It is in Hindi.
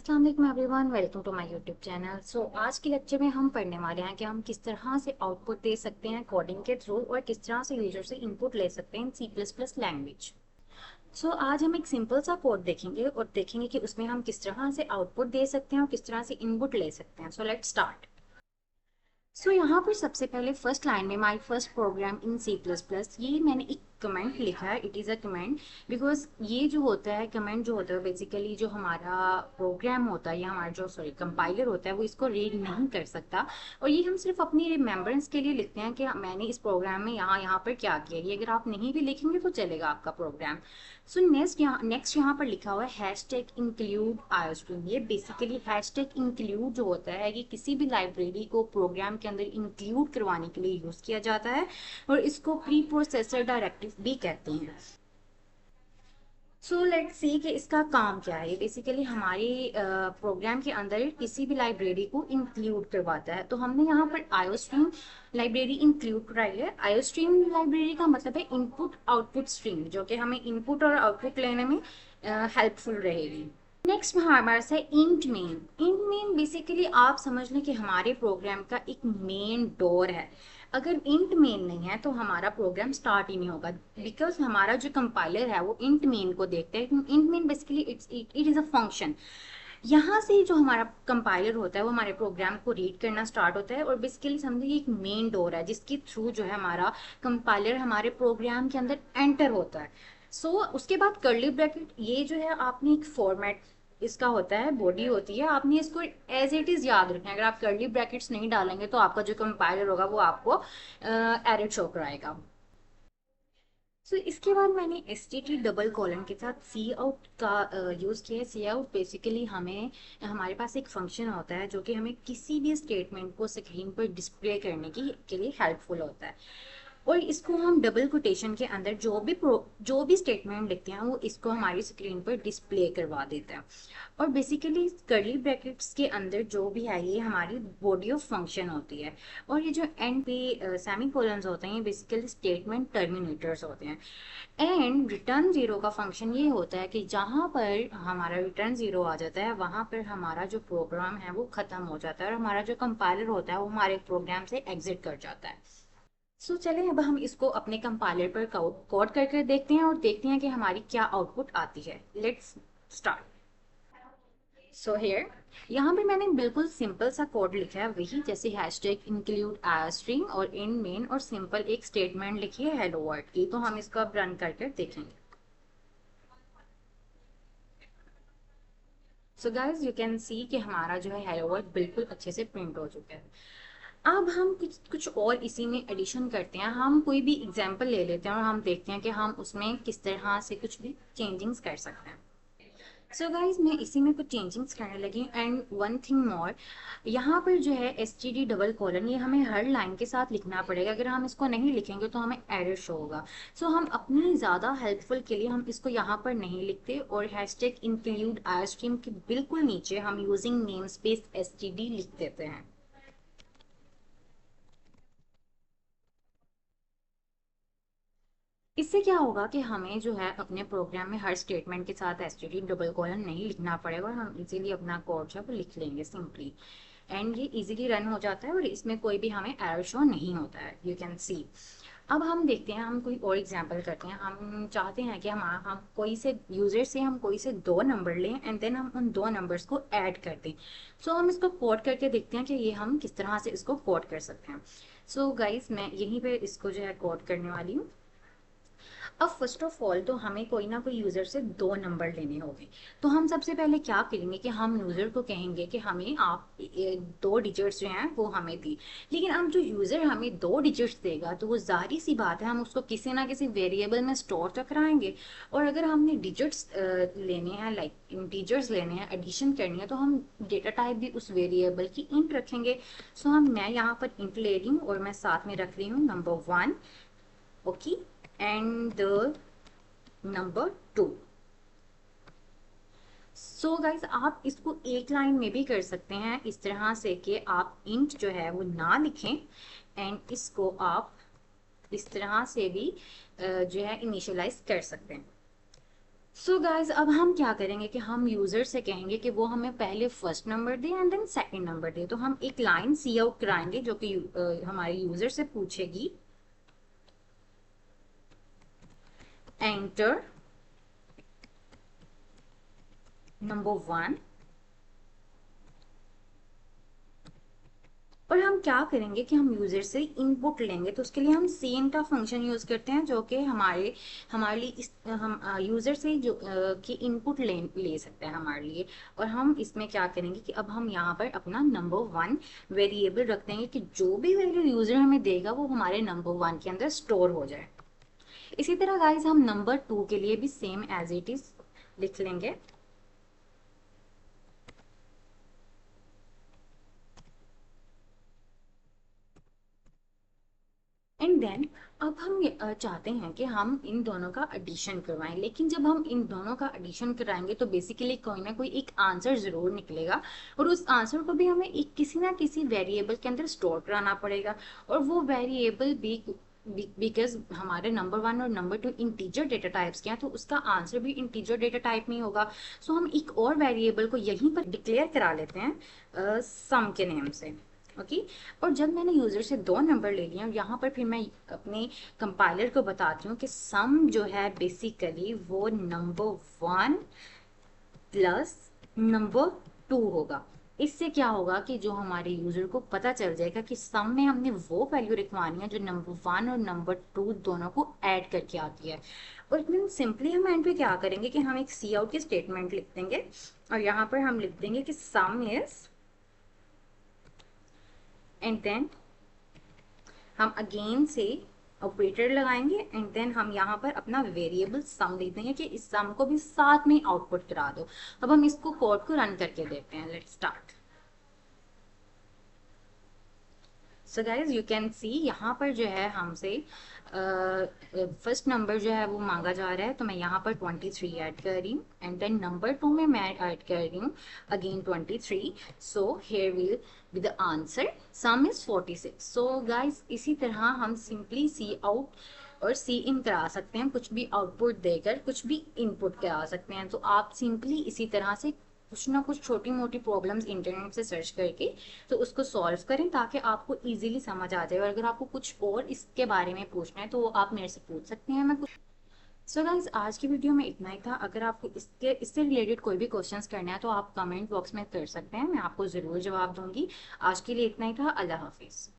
अस्सलाम वालेकुम everyone, welcome to my YouTube channel. आज के लेक्चर में हम पढ़ने वाले हैं कि हम किस तरह से आउटपुट दे सकते हैं कोडिंग के थ्रू और किस तरह से यूजर से इनपुट ले सकते हैं सी प्लस प्लस लैंग्वेज। आज हम एक सिंपल सा कोड देखेंगे और देखेंगे कि उसमें हम किस तरह से आउटपुट दे सकते हैं और किस तरह से इनपुट ले सकते हैं। Let's start. यहाँ पर सबसे पहले फर्स्ट लाइन में my first program in C plus plus, ये मैंने एक कमेंट लिखा है। It is a comment because ये जो होता है कमेंट जो होता है बेसिकली जो हमारा प्रोग्राम होता है या हमारा जो कंपाइलर होता है वो इसको रीड नहीं कर सकता। और ये हम सिर्फ अपनी रिमेम्बरेंस के लिए लिखते हैं कि मैंने इस प्रोग्राम में यहाँ यहाँ पर क्या किया। ये अगर आप नहीं भी लिखेंगे तो चलेगा आपका प्रोग्राम। नेक्स्ट यहाँ पर लिखा हुआ है हैशटैग इंक्लूड आयोस्ट्रीम। ये बेसिकली हैशटैग इंक्लूड जो होता है ये किसी भी लाइब्रेरी को प्रोग्राम के अंदर इंक्लूड करवाने के लिए यूज किया जाता है और इसको प्री प्रोसेसर डायरेक्टिव भी कहते हैं। लेट्स सी कि इसका काम क्या है। ये बेसिकली हमारे प्रोग्राम के अंदर किसी भी लाइब्रेरी को इंक्लूड करवाता है। तो हमने यहाँ पर आयोस्ट्रीम लाइब्रेरी इंक्लूड कराई है। आयोस्ट्रीम लाइब्रेरी का मतलब है इनपुट आउटपुट स्ट्रीम, जो कि हमें इनपुट और आउटपुट लेने में हेल्पफुल रहेगी। नेक्स्ट हमारे पास है int main. Int main basically आप समझ लें कि हमारे प्रोग्राम का एक मेन डोर है। अगर इंट मेन नहीं है तो हमारा प्रोग्राम स्टार्ट ही नहीं होगा, बिकॉज हमारा जो कंपाइलर है वो इंट मेन को देखते हैं। Int main basically it is a function. यहाँ से जो हमारा कंपाइलर होता है वो हमारे प्रोग्राम को रीड करना स्टार्ट होता है और बेसिकली समझिए एक मेन डोर है जिसके थ्रू जो है हमारा कंपाइलर हमारे प्रोग्राम के अंदर एंटर होता है। उसके बाद कर्ली ब्रैकेट, ये जो है आपने एक फॉर्मेट इसका होता है, बॉडी होती है, आपने इसको एज इट इज याद रखना है। अगर आप कर्ली ब्रैकेट्स नहीं डालेंगे तो आपका जो कंपाइलर होगा वो आपको एरर शो कराएगा। इसके बाद मैंने S T T double colon के साथ सी आउट का यूज़ किया है। सी आउट बेसिकली हमारे पास एक फंक्शन होता है जो कि हमें किसी भी स्टेटमेंट को स्क्रीन पर डिस्प्ले करने के लिए हेल्पफुल होता है। और इसको हम डबल कोटेशन के अंदर जो भी स्टेटमेंट लिखते हैं वो इसको हमारी स्क्रीन पर डिस्प्ले करवा देता है। और बेसिकली कर्ली ब्रैकेट्स के अंदर जो भी है ये हमारी बॉडी ऑफ फंक्शन होती है। और ये जो एंड पे सेमी कोलन्स होते हैं ये बेसिकली स्टेटमेंट टर्मिनेटर्स होते हैं। एंड रिटर्न जीरो का फंक्शन ये होता है कि जहाँ पर हमारा रिटर्न जीरो आ जाता है वहाँ पर हमारा जो प्रोग्राम है वो खत्म हो जाता है और हमारा जो कंपाइलर होता है वो हमारे प्रोग्राम से एग्जिट कर जाता है। चलें अब हम इसको अपने कंपाइलर पर कोड करके देखते हैं और देखते हैं कि हमारी क्या आउटपुट आती है। Let's start. हियर यहाँ पे मैंने बिल्कुल सिंपल सा कोड लिखा है, वही जैसे हैशटैग इंक्लूड स्ट्रिंग और इन मेन और सिंपल एक स्टेटमेंट लिखी है हेलो वर्ल्ड की। तो हम इसको अब रन करके देखेंगे। गाइज यू कैन सी कि हमारा जो है हेलो वर्ल्ड बिल्कुल अच्छे से प्रिंट हो चुका है। अब हम कुछ कुछ और इसी में एडिशन करते हैं। हम कोई भी एग्जाम्पल ले लेते हैं और हम देखते हैं कि हम उसमें किस तरह से कुछ भी चेंजिंग्स कर सकते हैं। गाइज मैं इसी में कुछ चेंजिंग्स करने लगी। एंड वन थिंग मोर, यहाँ पर जो है S T D double colon ये हमें हर लाइन के साथ लिखना पड़ेगा। अगर हम इसको नहीं लिखेंगे तो हमें एरर शो होगा। हम अपनी ज़्यादा हेल्पफुल के लिए हम इसको यहाँ पर नहीं लिखते और हैशटैग इंक्लूड आई स्ट्रीम के बिल्कुल नीचे हम using name space S T D लिख देते हैं। इससे क्या होगा कि हमें जो है अपने प्रोग्राम में हर स्टेटमेंट के साथ एसटीडी डबल कॉलन नहीं लिखना पड़ेगा और हम इजीली अपना कोड जो है वो लिख लेंगे सिंपली। एंड ये इजीली रन हो जाता है और इसमें कोई भी हमें एरर शो नहीं होता है, यू कैन सी। अब हम देखते हैं, हम कोई और एग्जांपल करते हैं। हम चाहते हैं कि हम कोई से यूजर से हम कोई से दो नंबर लें एंड देन हम उन दो नंबर्स को ऐड कर दें। हम इसको कोड करके देखते हैं कि ये हम किस तरह से इसको कोड कर सकते हैं। गाइस मैं यहीं पे इसको जो है कोड करने वाली हूँ। अब फर्स्ट ऑफ ऑल तो हमें कोई ना कोई यूजर से दो नंबर लेने होंगे। तो हम सबसे पहले क्या करेंगे कि हम यूजर को कहेंगे कि हमें आप दो डिजिट्स जो हैं वो हमें दी। लेकिन अब जो यूजर हमें दो डिजिट्स देगा तो वो जाहिर सी बात है हम उसको किसी ना किसी वेरिएबल में स्टोर तो कराएंगे। और अगर हमने डिजिट्स लेने हैं, लाइक इंटीजर्स लेने हैं, एडिशन करनी है, तो हम डेटा टाइप भी उस वेरिएबल की इंट रखेंगे। मैं यहाँ पर इंट ले रही हूँ और मैं साथ में रख रही हूँ number 1, okay, and the number 2। Guys आप इसको एक लाइन में भी कर सकते हैं इस तरह से कि आप इंट जो है वो ना लिखें एंड इसको आप इस तरह से भी जो है इनिशियलाइज कर सकते हैं। सो गाइज अब हम क्या करेंगे कि हम यूजर से कहेंगे कि वो हमें पहले फर्स्ट नंबर दे एंड देन सेकंड नंबर दे। तो हम एक लाइन सी आउट कराएंगे जो कि हमारे यूजर से पूछेगी एंटर नंबर 1। और हम क्या करेंगे कि हम यूजर से इनपुट लेंगे, तो उसके लिए हम सेम का फंक्शन यूज करते हैं जो कि हमारे हमारे लिए इस हम यूजर से जो कि इनपुट ले सकते हैं हमारे लिए। और हम इसमें क्या करेंगे कि अब हम यहाँ पर अपना नंबर 1 वेरिएबल रख देंगे कि जो भी वैल्यू यूजर हमें देगा वो हमारे नंबर 1 के अंदर स्टोर हो जाए। इसी तरह गाइज हम नंबर 2 के लिए भी सेम एज इट इज लिख लेंगे। एंड देन अब हम चाहते हैं कि हम इन दोनों का एडिशन करवाएं, लेकिन जब हम इन दोनों का एडिशन कराएंगे तो बेसिकली कोई ना कोई एक आंसर जरूर निकलेगा, और उस आंसर को भी हमें एक किसी ना किसी वेरिएबल के अंदर स्टोर कराना पड़ेगा। और वो वेरिएबल भी बिकॉज हमारे नंबर 1 और नंबर 2 इंटीजर डेटा टाइप्स के हैं, तो उसका आंसर भी इंटीजर डेटा टाइप में ही होगा। सो हम एक और वेरिएबल को यहीं पर डिक्लेयर करा लेते हैं सम के नेम से। ओके। और जब मैंने यूजर से 2 नंबर ले लिए और यहाँ पर फिर मैं अपने कंपाइलर को बताती हूँ कि सम जो है बेसिकली वो नंबर 1 प्लस नंबर 2 होगा। इससे क्या होगा कि जो हमारे यूजर को पता चल जाएगा कि सम में हमने वो वैल्यू लिखवानी है जो नंबर 1 और नंबर 2 दोनों को ऐड करके आती है। और इतनी सिंपली हम एंड पे क्या करेंगे कि हम एक सी आउट की स्टेटमेंट लिख देंगे, और यहाँ पर हम लिख देंगे कि सम इज, एंड देन हम अगेन से ऑपरेटर लगाएंगे, एंड देन हम यहाँ पर अपना वेरिएबल सम लिख देंगे कि इस सम को भी साथ में आउटपुट करा दो। अब हम इसको कोड को रन करके देखते हैं। Let's start. So guys you can see यहाँ पर जो है हमसे फर्स्ट नंबर जो है वो मांगा जा रहा है, तो मैं यहाँ पर 23 ऐड कर रही हूँ, एंड देन नंबर 2 में मैं ऐड कर रही हूँ again 23। So here will be the answer, some is 46। So guys इसी तरह हम सिंपली सी आउट और सी इन करा सकते हैं, कुछ भी आउटपुट देकर कुछ भी इनपुट करा सकते हैं। तो आप सिंपली इसी तरह से कुछ ना कुछ छोटी मोटी प्रॉब्लम्स इंटरनेट से सर्च करके तो उसको सॉल्व करें, ताकि आपको इजीली समझ आ जाए। और अगर आपको कुछ और इसके बारे में पूछना है तो आप मेरे से पूछ सकते हैं। मैं कुछ सो गाइस आज की वीडियो में इतना ही था। अगर आपको इससे रिलेटेड कोई भी क्वेश्चंस करना है तो आप कमेंट बॉक्स में कर सकते हैं, मैं आपको ज़रूर जवाब दूंगी। आज के लिए इतना ही था। अल्लाह हाफिज़।